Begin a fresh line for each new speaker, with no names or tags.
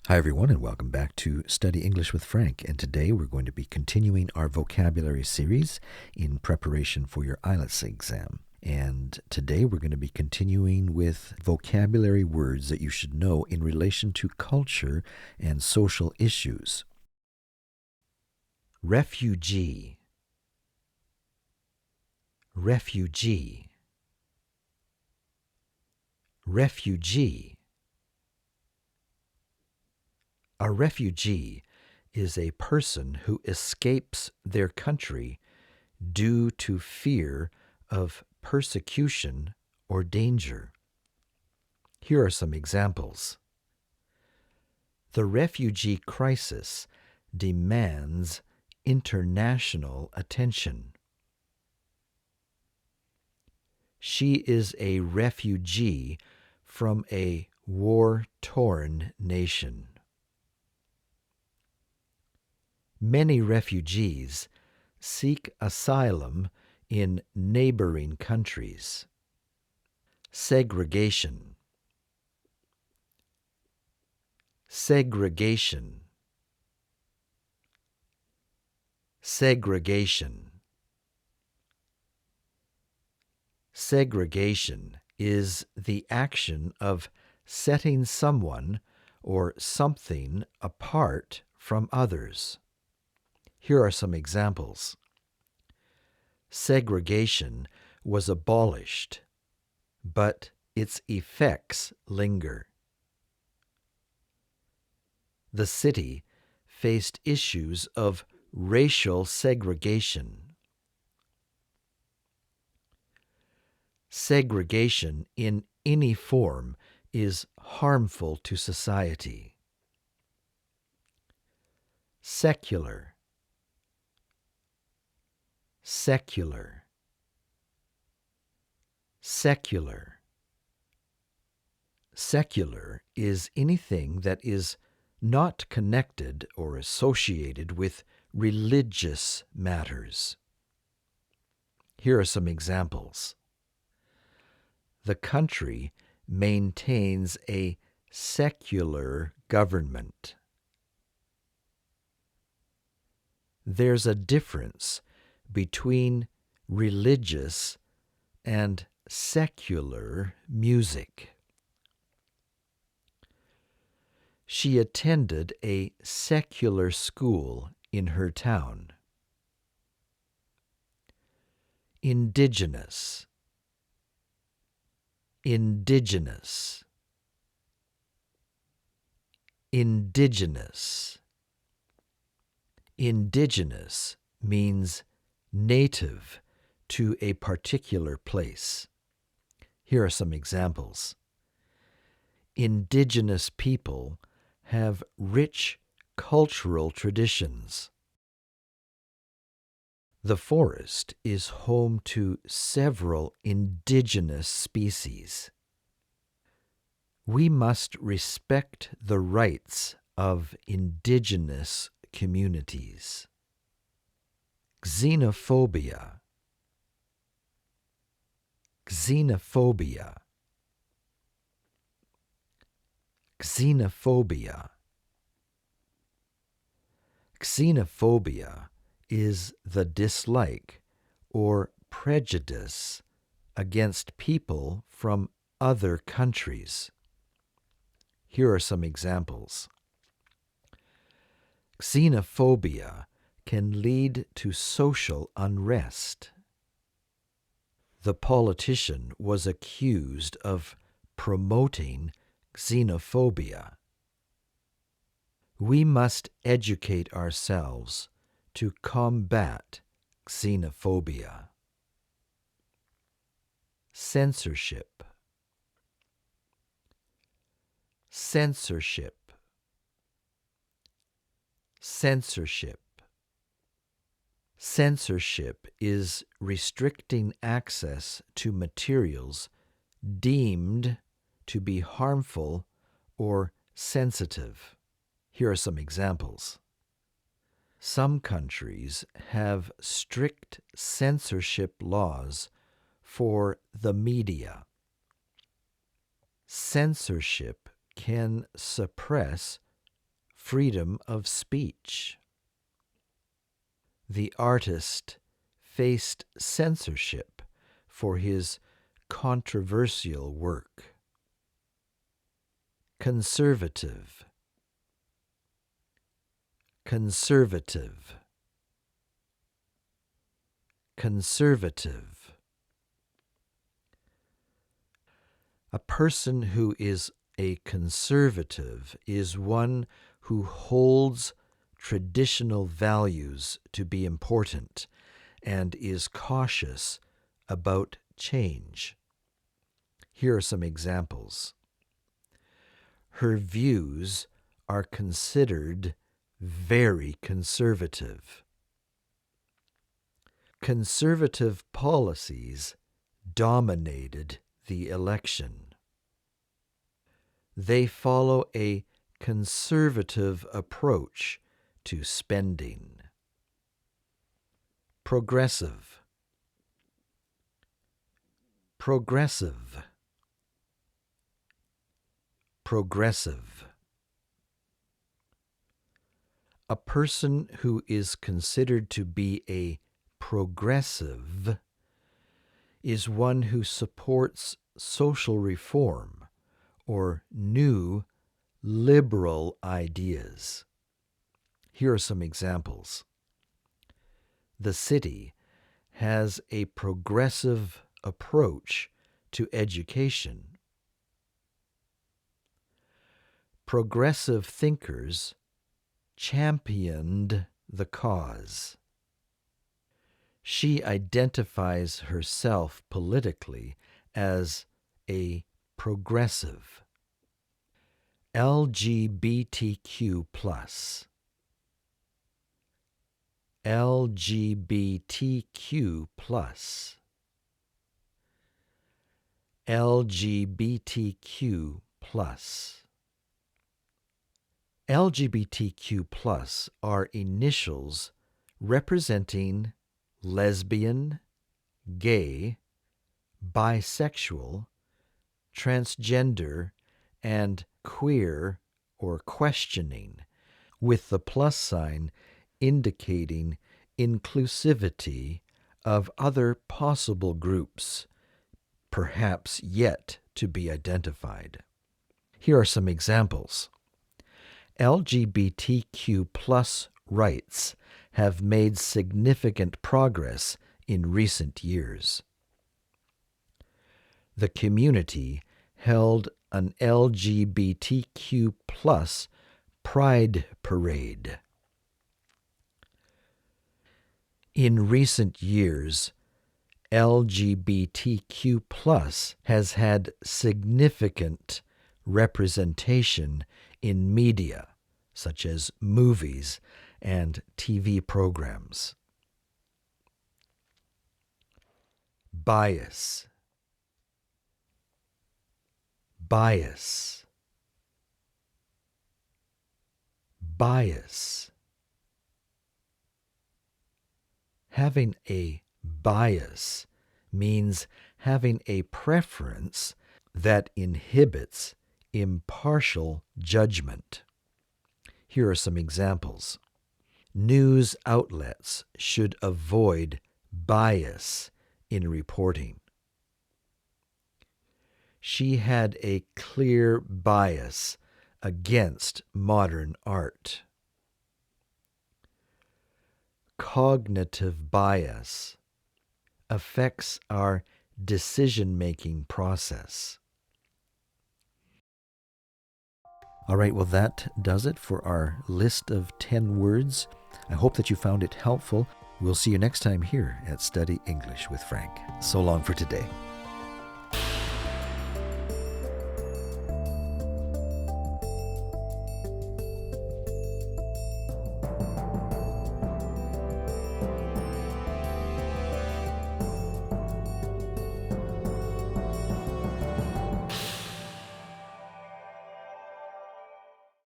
Hi, everyone, and welcome back to Study English with Frank. And today we're going to be continuing our vocabulary series in preparation for your IELTS exam. And today we're going to be continuing with vocabulary words that you should know in relation to culture and social issues. Refugee. Refugee. Refugee. A refugee is a person who escapes their country due to fear of persecution or danger. Here are some examples. The refugee crisis demands international attention. She is a refugee from a war-torn nation. Many refugees seek asylum in neighboring countries. Segregation. Segregation. Segregation. Segregation is the action of setting someone or something apart from others. Here are some examples. Segregation was abolished, but its effects linger. The city faced issues of racial segregation. Segregation in any form is harmful to society. Secular. Secular. Secular. Secular is anything that is not connected or associated with religious matters. Here are some examples. The country maintains a secular government. There's a difference between religious and secular music. She attended a secular school in her town. Indigenous. Indigenous. Indigenous. Indigenous means native to a particular place. Here are some examples. Indigenous people have rich cultural traditions. The forest is home to several indigenous species. We must respect the rights of indigenous communities. Xenophobia. Xenophobia. Xenophobia. Xenophobia is the dislike or prejudice against people from other countries. Here are some examples. Xenophobia can lead to social unrest. The politician was accused of promoting xenophobia. We must educate ourselves to combat xenophobia. Censorship. Censorship. Censorship. Censorship is restricting access to materials deemed to be harmful or sensitive. Here are some examples. Some countries have strict censorship laws for the media. Censorship can suppress freedom of speech. The artist faced censorship for his controversial work. Conservative. Conservative. Conservative. A person who is a conservative is one who holds traditional values to be important and is cautious about change. Here are some examples. Her views are considered very conservative. Conservative policies dominated the election. They follow a conservative approach to spending. Progressive. Progressive. Progressive. A person who is considered to be a progressive is one who supports social reform or new liberal ideas. Here are some examples. The city has a progressive approach to education. Progressive thinkers championed the cause. She identifies herself politically as a progressive. LGBTQ+. LGBTQ+. LGBTQ+. LGBTQ+ are initials representing lesbian, gay, bisexual, transgender, and queer or questioning, with the plus sign indicating inclusivity of other possible groups, perhaps yet to be identified. Here are some examples. LGBTQ+ rights have made significant progress in recent years. The community held an LGBTQ+ pride parade. In recent years, LGBTQ+ has had significant representation in media, such as movies and TV programs. Bias. Bias. Bias. Having a bias means having a preference that inhibits impartial judgment. Here are some examples. News outlets should avoid bias in reporting. She had a clear bias against modern art. Cognitive bias affects our decision-making process. All right, well, that does it for our list of 10 words. I hope that you found it helpful. We'll see you next time here at Study English with Frank. So long for today.